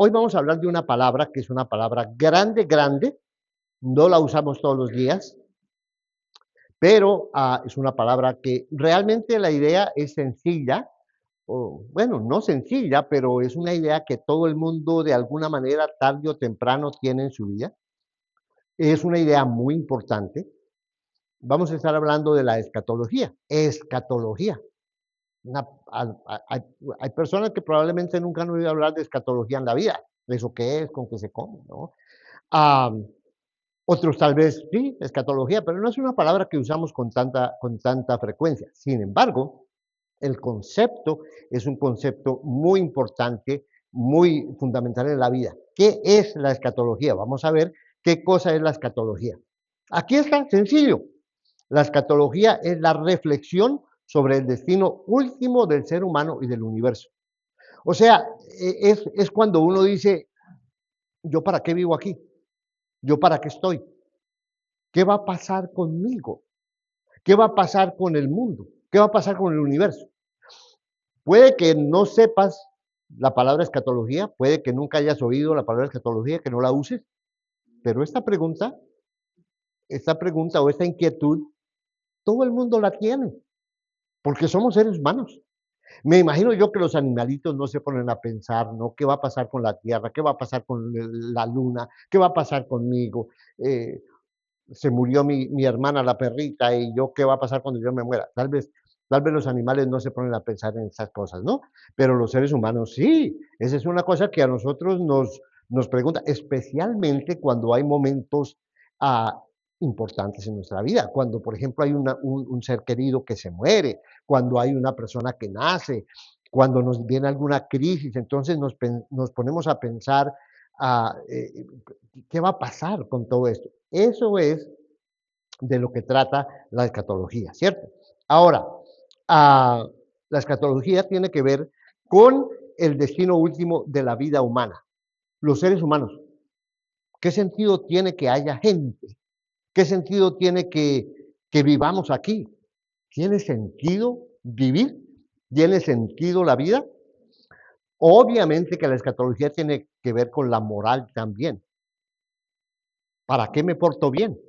Hoy vamos a hablar de una palabra que es una palabra grande, grande, no la usamos todos los días, pero es una palabra que realmente la idea es sencilla, o bueno, no sencilla, pero es una idea que todo el mundo de alguna manera, tarde o temprano, tiene en su vida. Es una idea muy importante. Vamos a estar hablando de la escatología. Escatología. Una- hay personas que probablemente nunca han oído hablar de escatología en la vida. ¿Eso qué es? ¿Con qué se come? ¿No? Ah, Otros tal vez sí, escatología, pero no es una palabra que usamos con tanta frecuencia. Sin embargo, el concepto es un concepto muy importante, muy fundamental en la vida. ¿Qué es la escatología? Vamos a ver qué cosa es la escatología. Aquí está, sencillo. La escatología es la reflexión sobre el destino último del ser humano y del universo. O sea, es cuando uno dice, ¿yo para qué vivo aquí? ¿Yo para qué estoy? ¿Qué va a pasar conmigo? ¿Qué va a pasar con el mundo? ¿Qué va a pasar con el universo? Puede que no sepas la palabra escatología, puede que nunca hayas oído la palabra escatología, que no la uses, pero esta pregunta o esta inquietud, todo el mundo la tiene, porque somos seres humanos. Me imagino yo que los animalitos no se ponen a pensar, ¿no? ¿Qué va a pasar con la Tierra? ¿Qué va a pasar con la Luna? ¿Qué va a pasar conmigo? Eh, Se murió mi hermana, la perrita, y yo, ¿qué va a pasar cuando yo me muera? Tal vez los animales no se ponen a pensar en esas cosas, ¿no? Pero los seres humanos sí. Esa es una cosa que a nosotros nos pregunta, especialmente cuando hay momentos ah, importantes en nuestra vida. Cuando, por ejemplo, hay un ser querido que se muere, cuando hay una persona que nace, cuando nos viene alguna crisis, entonces nos ponemos a pensar, ah, eh, ¿qué va a pasar con todo esto? Eso es de lo que trata la escatología, ¿cierto? Ahora, ah, la escatología tiene que ver con el destino último de la vida humana, los seres humanos. ¿Qué sentido tiene que haya gente? ¿Qué sentido tiene que vivamos aquí? ¿Tiene sentido vivir? ¿Tiene sentido la vida? Obviamente que la escatología tiene que ver con la moral también. ¿Para qué me porto bien?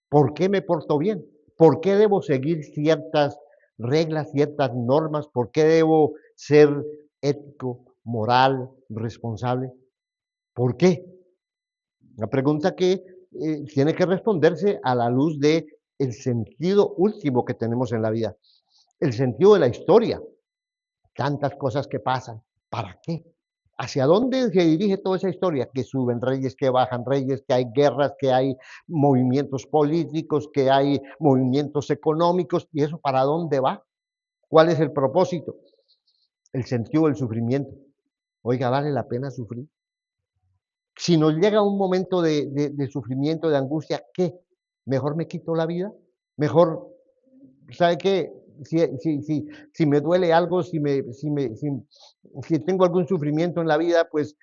¿Por qué me porto bien? ¿Por qué debo seguir ciertas reglas, ciertas normas? ¿Por qué debo ser ético, moral, responsable? ¿Por qué? Una pregunta que tiene que responderse a la luz de el sentido último que tenemos en la vida, el sentido de la historia, tantas cosas que pasan. ¿Para qué? ¿Hacia dónde se dirige toda esa historia? Que suben reyes, que bajan reyes, que hay guerras, que hay movimientos políticos, que hay movimientos económicos, ¿y eso para dónde va? ¿Cuál es el propósito? El sentido del sufrimiento. Oiga, ¿vale la pena sufrir? Si nos llega un momento de sufrimiento, de angustia, ¿qué? ¿Mejor me quito la vida? ¿Mejor, sabe qué? Si me duele algo, si tengo algún sufrimiento en la vida, pues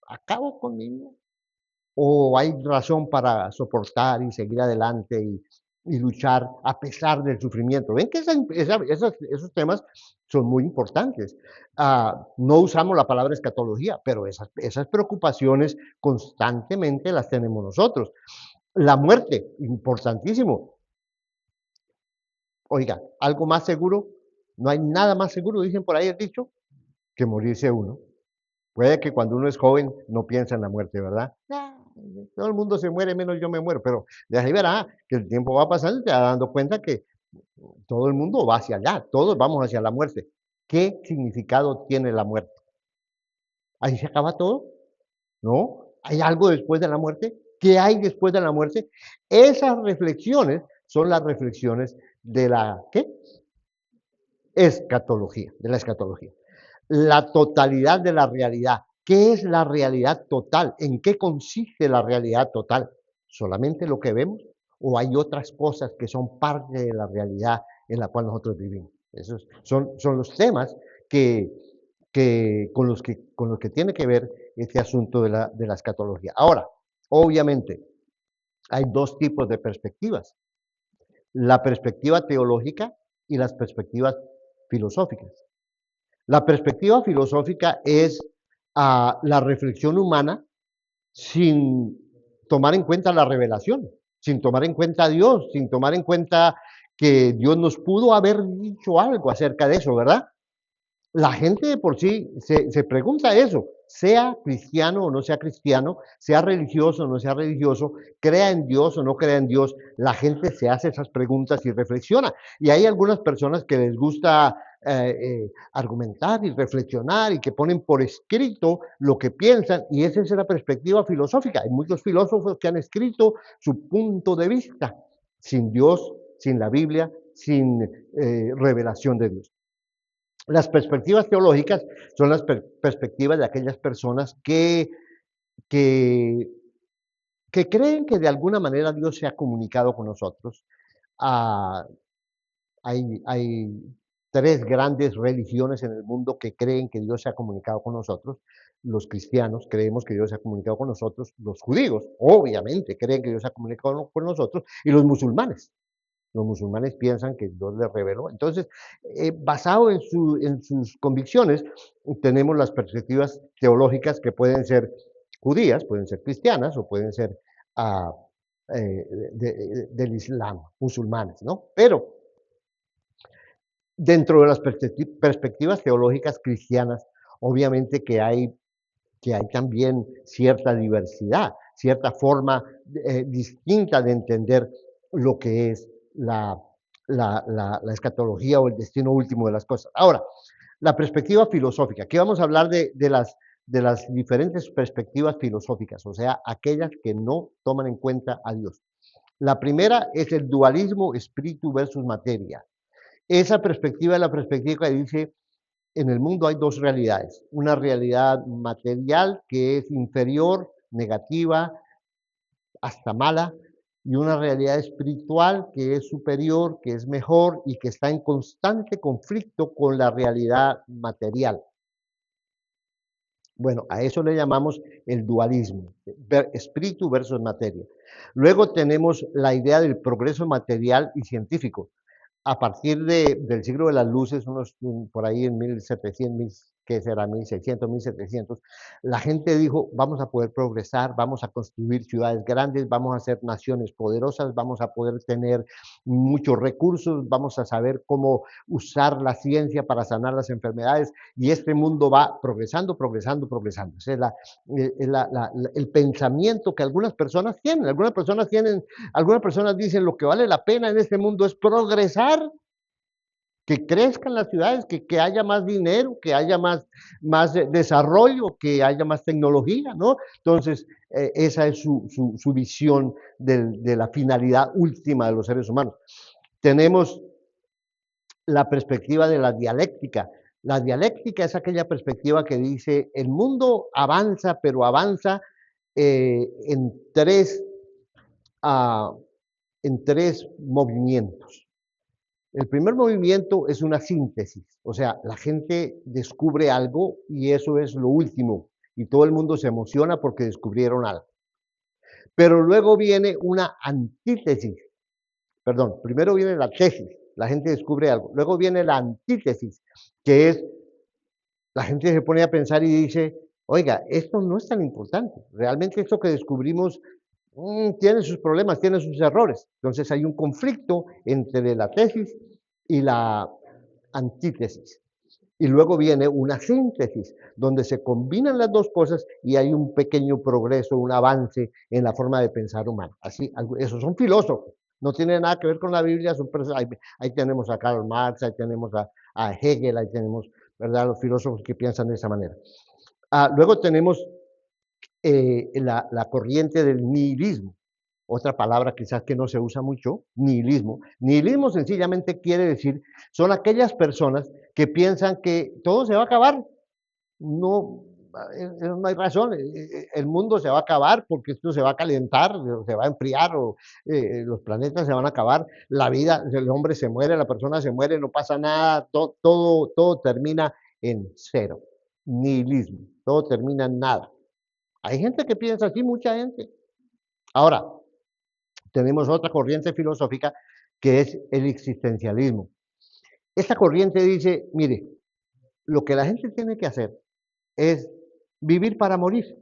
acabo con mi vida. ¿O hay razón para soportar y seguir adelante y luchar a pesar del sufrimiento? Ven que esos temas son muy importantes. No usamos la palabra escatología, pero esas preocupaciones constantemente las tenemos nosotros. La muerte, importantísimo. Oiga, algo más seguro, no hay nada más seguro, dicen por ahí el dicho, que morirse uno. Puede que cuando uno es joven no piensa en la muerte, ¿verdad? Todo el mundo se muere, menos yo me muero, pero de ahí verá que el tiempo va pasando y te vas dando cuenta que todo el mundo va hacia allá, todos vamos hacia la muerte. ¿Qué significado tiene la muerte? ¿Ahí se acaba todo? ¿No? ¿Hay algo después de la muerte? ¿Qué hay después de la muerte? Esas reflexiones son las reflexiones de la, ¿qué? Escatología, de la escatología. La totalidad de la realidad. ¿Qué es la realidad total? ¿En qué consiste la realidad total? ¿Solamente lo que vemos? ¿O hay otras cosas que son parte de la realidad en la cual nosotros vivimos? Esos son los temas que, con los que tiene que ver este asunto de la escatología. Ahora, obviamente, hay dos tipos de perspectivas. La perspectiva teológica y las perspectivas filosóficas. La perspectiva filosófica es a la reflexión humana sin tomar en cuenta la revelación, sin tomar en cuenta a Dios, sin tomar en cuenta que Dios nos pudo haber dicho algo acerca de eso, ¿verdad? La gente de por sí se pregunta eso, sea cristiano o no sea cristiano, sea religioso o no sea religioso, crea en Dios o no crea en Dios, la gente se hace esas preguntas y reflexiona. Y hay algunas personas que les gusta argumentar y reflexionar y que ponen por escrito lo que piensan, y esa es la perspectiva filosófica. Hay muchos filósofos que han escrito su punto de vista sin Dios, sin la Biblia, sin revelación de Dios. Las perspectivas teológicas son las perspectivas de aquellas personas que, que creen que de alguna manera Dios se ha comunicado con nosotros. Ah, hay tres grandes religiones en el mundo que creen que Dios se ha comunicado con nosotros. Los cristianos creemos que Dios se ha comunicado con nosotros. Los judíos, obviamente, creen que Dios se ha comunicado con nosotros. Y los musulmanes. Los musulmanes piensan que Dios les reveló. Entonces, basado en sus convicciones, tenemos las perspectivas teológicas que pueden ser judías, pueden ser cristianas o pueden ser ah, del Islam, musulmanes, ¿no? Pero dentro de las perspectivas teológicas cristianas, obviamente que hay también cierta diversidad, cierta forma distinta de entender lo que es la escatología o el destino último de las cosas. Ahora, la perspectiva filosófica. Aquí vamos a hablar de las diferentes perspectivas filosóficas, o sea, aquellas que no toman en cuenta a Dios. La primera es el dualismo espíritu versus materia. Esa perspectiva es la perspectiva que dice, en el mundo hay dos realidades, una realidad material que es inferior, negativa, hasta mala, y una realidad espiritual que es superior, que es mejor y que está en constante conflicto con la realidad material. Bueno, a eso le llamamos el dualismo, espíritu versus materia. Luego tenemos la idea del progreso material y científico. A partir del siglo de las luces, unos por ahí en 1700, ¿qué será? 1600, 1700, la gente dijo, vamos a poder progresar, vamos a construir ciudades grandes, vamos a ser naciones poderosas, vamos a poder tener muchos recursos, vamos a saber cómo usar la ciencia para sanar las enfermedades, y este mundo va progresando, progresando, progresando. Ese es el pensamiento que algunas personas tienen. Algunas personas dicen, lo que vale la pena en este mundo es progresar, que crezcan las ciudades, que haya más dinero, que haya más desarrollo, que haya más tecnología, ¿no? Entonces, esa es su visión de la finalidad última de los seres humanos. Tenemos la perspectiva de la dialéctica. La dialéctica es aquella perspectiva que dice, el mundo avanza, pero avanza en uh, en tres movimientos. El primer movimiento es una síntesis, o sea, la gente descubre algo y eso es lo último, y todo el mundo se emociona porque descubrieron algo. Pero luego viene una antítesis, perdón, primero viene la tesis, la gente descubre algo, luego viene la antítesis, que es, la gente se pone a pensar y dice, oiga, esto no es tan importante, realmente esto que descubrimos tiene sus problemas, tiene sus errores. Entonces hay un conflicto entre la tesis y la antítesis. Y luego viene una síntesis, donde se combinan las dos cosas y hay un pequeño progreso, un avance en la forma de pensar humana. Así, esos son filósofos, no tiene nada que ver con la Biblia, ahí tenemos a Karl Marx, ahí tenemos a Hegel, ahí tenemos, ¿verdad?, los filósofos que piensan de esa manera. Luego tenemos la corriente del nihilismo, otra palabra quizás que no se usa mucho, nihilismo. Nihilismo sencillamente quiere decir, son aquellas personas que piensan que todo se va a acabar. No, no hay razón, el mundo se va a acabar porque esto se va a calentar, se va a enfriar, o los planetas se van a acabar, la vida, el hombre se muere, la persona se muere, no pasa nada, todo termina en cero. Nihilismo, todo termina en nada. Hay gente que piensa así, mucha gente. Ahora, tenemos otra corriente filosófica que es el existencialismo. Esta corriente dice, mire, lo que la gente tiene que hacer es vivir para morir.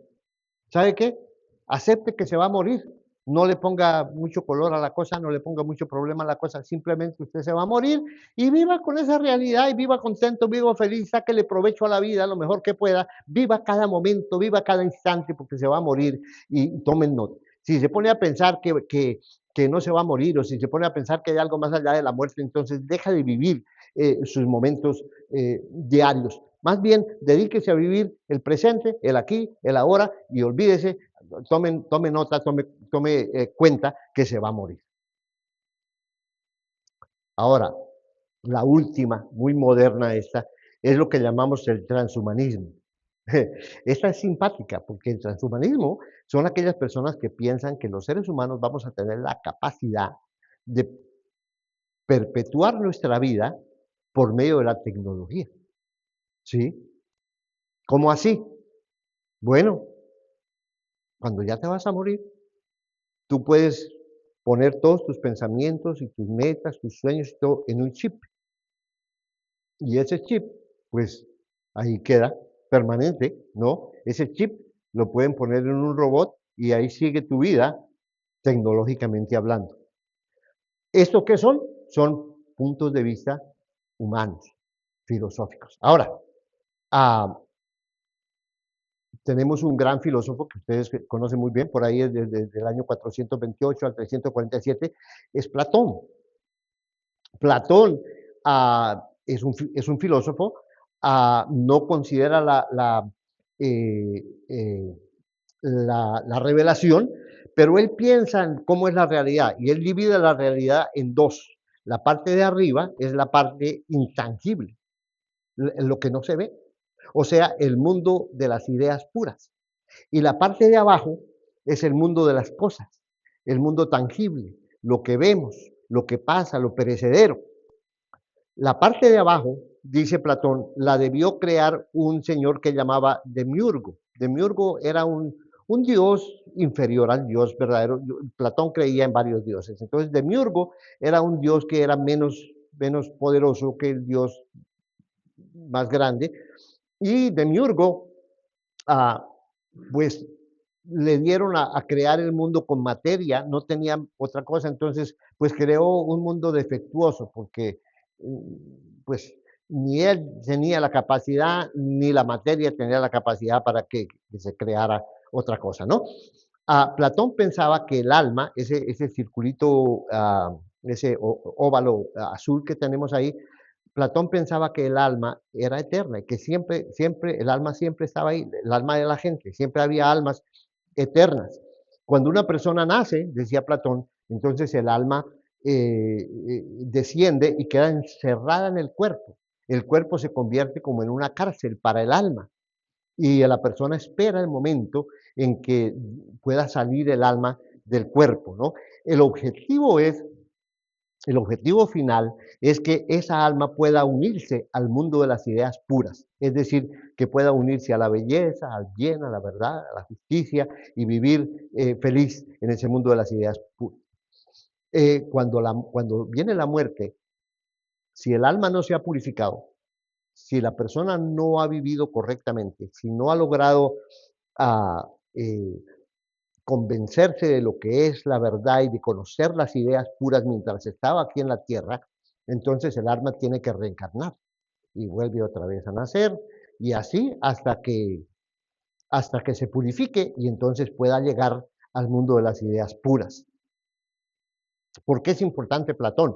¿Sabe qué? Acepte que se va a morir. No le ponga mucho color a la cosa, no le ponga mucho problema a la cosa, simplemente usted se va a morir y viva con esa realidad y viva contento, viva feliz, sáquele provecho a la vida lo mejor que pueda, viva cada momento, viva cada instante porque se va a morir y tomen nota. Si se pone a pensar que no se va a morir o si se pone a pensar que hay algo más allá de la muerte, entonces deja de vivir sus momentos diarios. Más bien, dedíquese a vivir el presente, el aquí, el ahora y olvídese, tome nota, tome cuenta que se va a morir. Ahora, la última, muy moderna esta, es lo que llamamos el transhumanismo. Esta es simpática porque el transhumanismo son aquellas personas que piensan que los seres humanos vamos a tener la capacidad de perpetuar nuestra vida por medio de la tecnología. ¿Sí? ¿Cómo así? Bueno, cuando ya te vas a morir, tú puedes poner todos tus pensamientos y tus metas, tus sueños y todo en un chip. Y ese chip, pues ahí queda permanente, ¿no? Ese chip lo pueden poner en un robot y ahí sigue tu vida tecnológicamente hablando. ¿Esto qué son? Son puntos de vista humanos, filosóficos. Ahora, ah, tenemos un gran filósofo que ustedes conocen muy bien, por ahí desde el año 428 al 347, es Platón. Platón es un filósofo, no considera eh, eh, la revelación, pero él piensa en cómo es la realidad y él divide la realidad en dos. La parte de arriba es la parte intangible, lo que no se ve, o sea, el mundo de las ideas puras. Y la parte de abajo es el mundo de las cosas, el mundo tangible, lo que vemos, lo que pasa, lo perecedero. La parte de abajo, dice Platón, la debió crear un señor que llamaba Demiurgo. Demiurgo era un dios inferior al dios verdadero. Platón creía en varios dioses. Entonces, Demiurgo era un dios que era menos poderoso que el dios más grande. Y Demiurgo, ah, pues le dieron a crear el mundo con materia, no tenía otra cosa, entonces pues creó un mundo defectuoso porque pues ni él tenía la capacidad ni la materia tenía la capacidad para que se creara otra cosa, ¿no? Platón pensaba que el alma, ese circulito, ese óvalo azul que tenemos ahí, Platón pensaba que el alma era eterna y que siempre, el alma siempre estaba ahí, el alma de la gente, siempre había almas eternas. Cuando una persona nace, decía Platón, entonces el alma desciende y queda encerrada en el cuerpo. El cuerpo se convierte como en una cárcel para el alma y la persona espera el momento en que pueda salir el alma del cuerpo, ¿no? El objetivo es el objetivo final es que esa alma pueda unirse al mundo de las ideas puras, es decir, que pueda unirse a la belleza, al bien, a la verdad, a la justicia y vivir feliz en ese mundo de las ideas puras. Cuando viene la muerte, si el alma no se ha purificado, si la persona no ha vivido correctamente, si no ha logrado ah, eh, convencerse de lo que es la verdad y de conocer las ideas puras mientras estaba aquí en la tierra, entonces el alma tiene que reencarnar y vuelve otra vez a nacer y así hasta que se purifique y entonces pueda llegar al mundo de las ideas puras. ¿Por qué es importante Platón?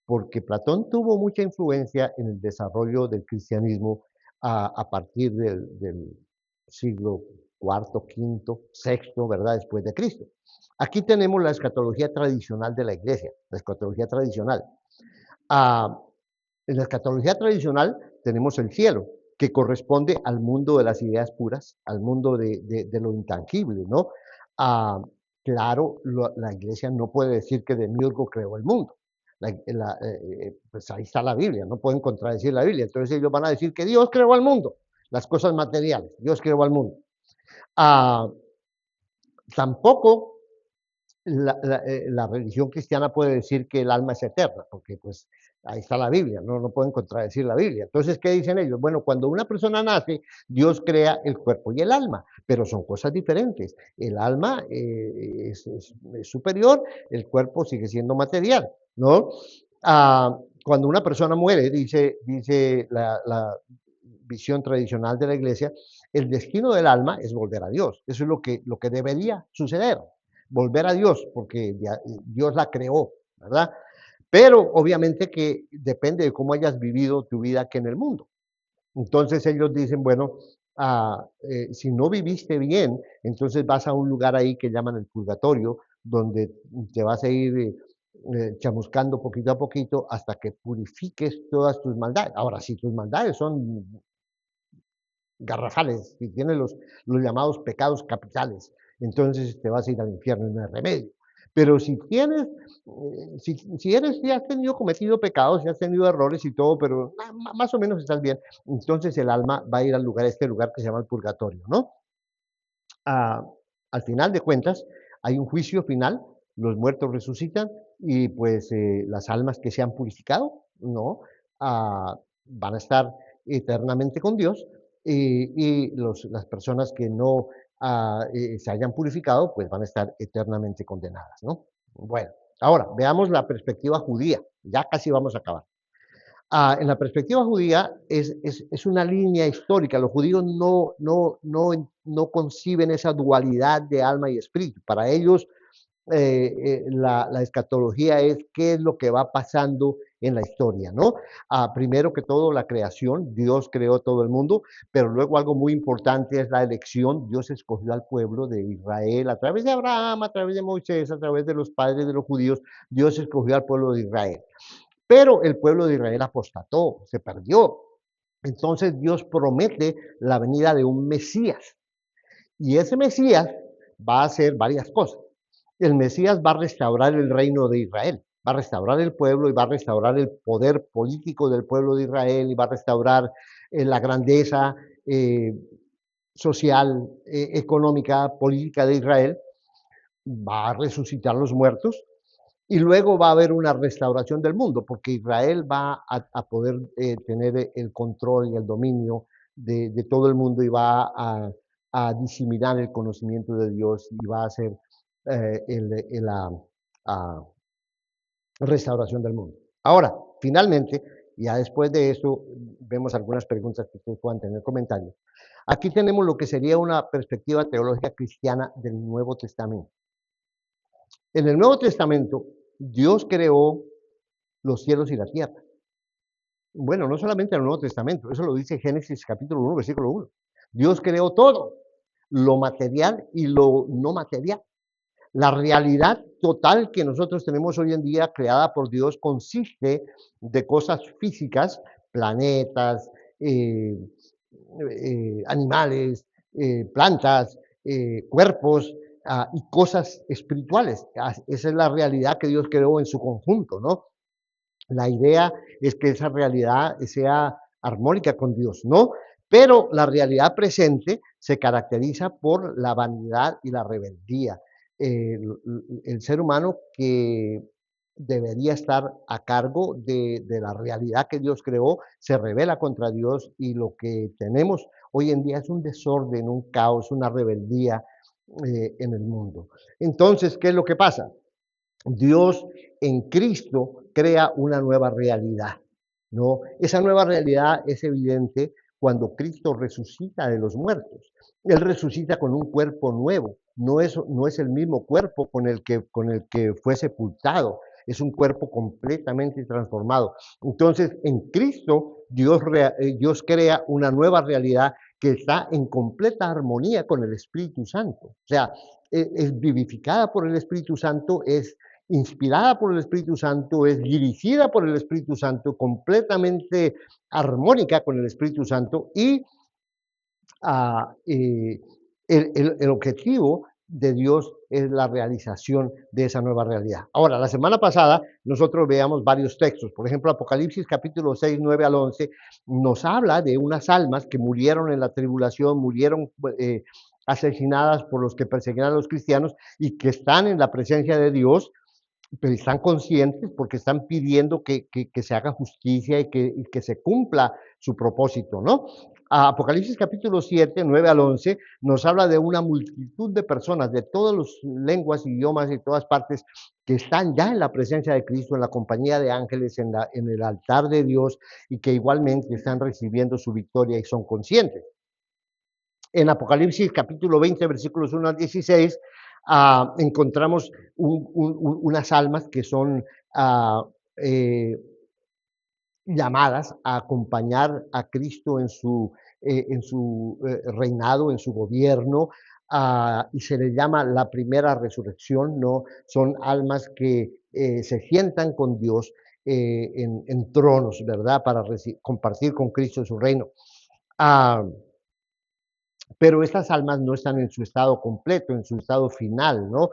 Porque Platón tuvo mucha influencia en el desarrollo del cristianismo a partir del siglo cuarto, quinto, sexto, ¿verdad? Después de Cristo. Aquí tenemos la escatología tradicional de la iglesia, la escatología tradicional. Ah, en la escatología tradicional tenemos el cielo, que corresponde al mundo de las ideas puras, al mundo de lo intangible, ¿no? Ah, claro, la iglesia no puede decir que Demiurgo creó el mundo. Pues ahí está la Biblia, no pueden contradecir la Biblia. Entonces ellos van a decir que Dios creó al mundo, las cosas materiales, Dios creó al mundo. Ah, tampoco la religión cristiana puede decir que el alma es eterna, porque pues ahí está la Biblia, no pueden contradecir la Biblia. Entonces, ¿qué dicen ellos? Bueno, cuando una persona nace, Dios crea el cuerpo y el alma, pero son cosas diferentes. El alma es superior, el cuerpo sigue siendo material, ¿no? Cuando una persona muere, dice la visión tradicional de la iglesia, el destino del alma es volver a Dios. Eso es lo que debería suceder, volver a Dios, porque Dios la creó, ¿verdad? Pero obviamente que depende de cómo hayas vivido tu vida aquí en el mundo. Entonces ellos dicen, bueno, si no viviste bien, entonces vas a un lugar ahí que llaman el purgatorio, donde te vas a ir chamuscando poquito a poquito hasta que purifiques todas tus maldades. Ahora, si tus maldades son garrafales, si tienes los llamados pecados capitales, entonces te vas a ir al infierno y no hay remedio. Pero si tienes, si has tenido cometido pecados, si has tenido errores y todo, pero más o menos estás bien, entonces el alma va a ir al lugar, este lugar que se llama el purgatorio, ¿no? Ah, al final de cuentas, hay un juicio final, los muertos resucitan y pues las almas que se han purificado, ¿no? Van a estar eternamente con Dios las personas que no se hayan purificado, pues van a estar eternamente condenadas, ¿no? Bueno, ahora veamos la perspectiva judía, ya casi vamos a acabar. En la perspectiva judía es una línea histórica. Los judíos no conciben esa dualidad de alma y espíritu. Para ellos, la escatología es qué es lo que va pasando en la historia, ¿no? Primero que todo, la creación, Dios creó todo el mundo, pero luego algo muy importante es la elección. Dios escogió al pueblo de Israel a través de Abraham, a través de Moisés, a través de los padres de los judíos. Dios escogió al pueblo de Israel. Pero el pueblo de Israel apostató, se perdió. Entonces Dios promete la venida de un Mesías. Y ese Mesías va a hacer varias cosas. El Mesías va a restaurar el reino de Israel, va a restaurar el pueblo y va a restaurar el poder político del pueblo de Israel y va a restaurar la grandeza social, económica, política de Israel. Va a resucitar los muertos y luego va a haber una restauración del mundo, porque Israel va a poder tener el control y el dominio de todo el mundo y va a diseminar el conocimiento de Dios y va a hacer la restauración del mundo. Ahora, finalmente, ya después de eso, vemos algunas preguntas que ustedes puedan tener comentarios. Aquí tenemos lo que sería una perspectiva teológica cristiana del Nuevo Testamento. En el Nuevo Testamento, Dios creó los cielos y la tierra. Bueno, no solamente en el Nuevo Testamento, eso lo dice Génesis capítulo 1, versículo 1. Dios creó todo, lo material y lo no material. La realidad total que nosotros tenemos hoy en día creada por Dios consiste de cosas físicas, planetas, animales, plantas, cuerpos y cosas espirituales. Esa es la realidad que Dios creó en su conjunto, ¿no? La idea es que esa realidad sea armónica con Dios, ¿no? Pero la realidad presente se caracteriza por la vanidad y la rebeldía. El ser humano que debería estar a cargo de la realidad que Dios creó, se revela contra Dios y lo que tenemos hoy en día es un desorden, un caos, una rebeldía en el mundo. Entonces, ¿qué es lo que pasa? Dios en Cristo crea una nueva realidad, ¿no? Esa nueva realidad es evidente cuando Cristo resucita de los muertos. Él resucita con un cuerpo nuevo, no es el mismo cuerpo con el que fue sepultado, es un cuerpo completamente transformado. Entonces, en Cristo, Dios crea una nueva realidad que está en completa armonía con el Espíritu Santo. O sea, es vivificada por el Espíritu Santo, es inspirada por el Espíritu Santo, es dirigida por el Espíritu Santo, completamente armónica con el Espíritu Santo y el objetivo de Dios es la realización de esa nueva realidad. Ahora, la semana pasada nosotros veamos varios textos, por ejemplo, Apocalipsis capítulo 6, 9 al 11, nos habla de unas almas que murieron en la tribulación, murieron asesinadas por los que perseguían a los cristianos y que están en la presencia de Dios, pero están conscientes porque están pidiendo que se haga justicia y que se cumpla su propósito, ¿no? Apocalipsis capítulo 7, 9 al 11, nos habla de una multitud de personas de todas las lenguas, idiomas y todas partes que están ya en la presencia de Cristo, en la compañía de ángeles, en el altar de Dios y que igualmente están recibiendo su victoria y son conscientes. En Apocalipsis capítulo 20, versículos 1 al 16, encontramos unas almas que son eh, llamadas a acompañar a Cristo en su reinado, en su gobierno, y se les llama la primera resurrección, ¿no? Son almas que se sientan con Dios en tronos, ¿verdad? Para compartir con Cristo su reino. Ah, pero estas almas no están en su estado completo, en su estado final, ¿no?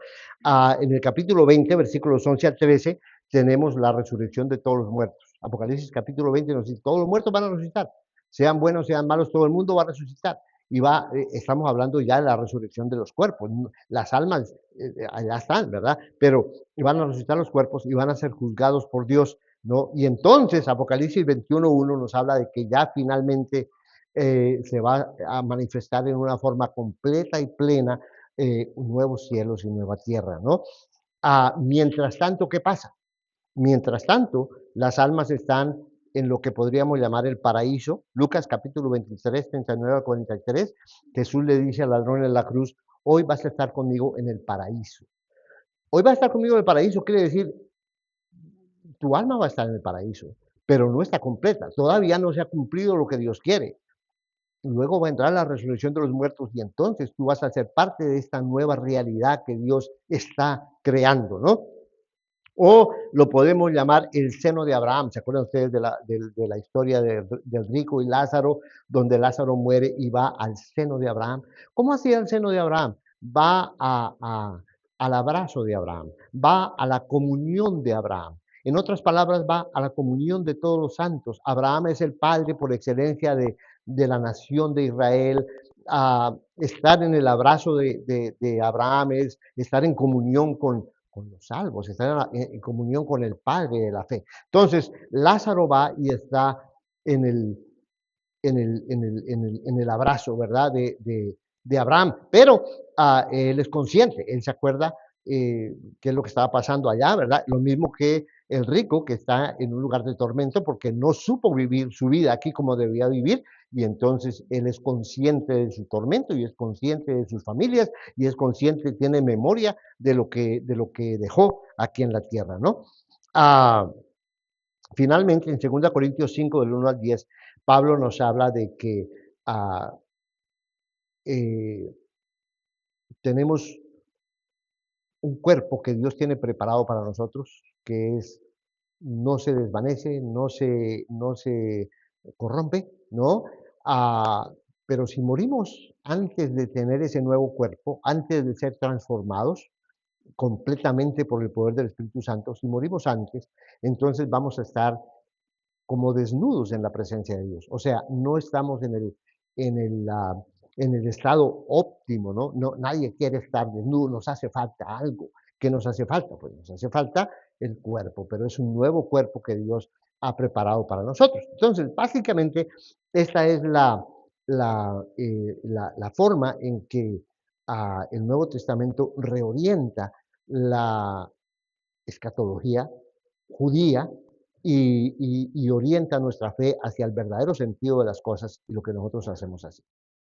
En el capítulo 20, versículos 11 a 13, tenemos la resurrección de todos los muertos. Apocalipsis capítulo 20 nos dice, todos los muertos van a resucitar, sean buenos, sean malos, todo el mundo va a resucitar. Y estamos hablando ya de la resurrección de los cuerpos. Las almas allá están, ¿verdad? Pero van a resucitar los cuerpos y van a ser juzgados por Dios, ¿no? Y entonces Apocalipsis 21:1 nos habla de que ya finalmente se va a manifestar en una forma completa y plena nuevos cielos y nueva tierra, ¿no? Mientras tanto, ¿qué pasa? Mientras tanto, las almas están en lo que podríamos llamar el paraíso. Lucas capítulo 23, 39 al 43, Jesús le dice al ladrón en la cruz, hoy vas a estar conmigo en el paraíso. Hoy vas a estar conmigo en el paraíso, quiere decir, tu alma va a estar en el paraíso, pero no está completa. Todavía no se ha cumplido lo que Dios quiere. Luego vendrá la resurrección de los muertos y entonces tú vas a ser parte de esta nueva realidad que Dios está creando, ¿no? O lo podemos llamar el seno de Abraham. ¿Se acuerdan ustedes de la historia del rico y Lázaro, donde Lázaro muere y va al seno de Abraham? ¿Cómo hacía el seno de Abraham? Va al abrazo de Abraham, va a la comunión de Abraham. En otras palabras, va a la comunión de todos los santos. Abraham es el padre por excelencia de la nación de Israel. Estar en el abrazo de Abraham es estar en comunión con los salvos, estar en comunión con el Padre de la fe. Entonces, Lázaro va y está en en el abrazo, ¿verdad? De Abraham, pero él es consciente, él se acuerda qué es lo que estaba pasando allá, ¿verdad? Lo mismo que el rico que está en un lugar de tormento porque no supo vivir su vida aquí como debía vivir y entonces él es consciente de su tormento y es consciente de sus familias y es consciente, tiene memoria de lo que dejó aquí en la tierra, ¿no? Ah, Finalmente, en 2 Corintios 5, del 1 al 10, Pablo nos habla de que ah, eh, tenemos un cuerpo que Dios tiene preparado para nosotros, que es, no se desvanece, no se corrompe, ¿no? Ah, pero si morimos antes de tener ese nuevo cuerpo, antes de ser transformados completamente por el poder del Espíritu Santo, si morimos antes, entonces vamos a estar como desnudos en la presencia de Dios. O sea, no estamos en el, uh, en el estado óptimo, ¿no? No, nadie quiere estar desnudo, nos hace falta algo. ¿Qué nos hace falta? Pues nos hace falta el cuerpo, pero es un nuevo cuerpo que Dios ha preparado para nosotros. Entonces, básicamente, esta es la forma en que el Nuevo Testamento reorienta la escatología judía y orienta nuestra fe hacia el verdadero sentido de las cosas y lo que nosotros hacemos así.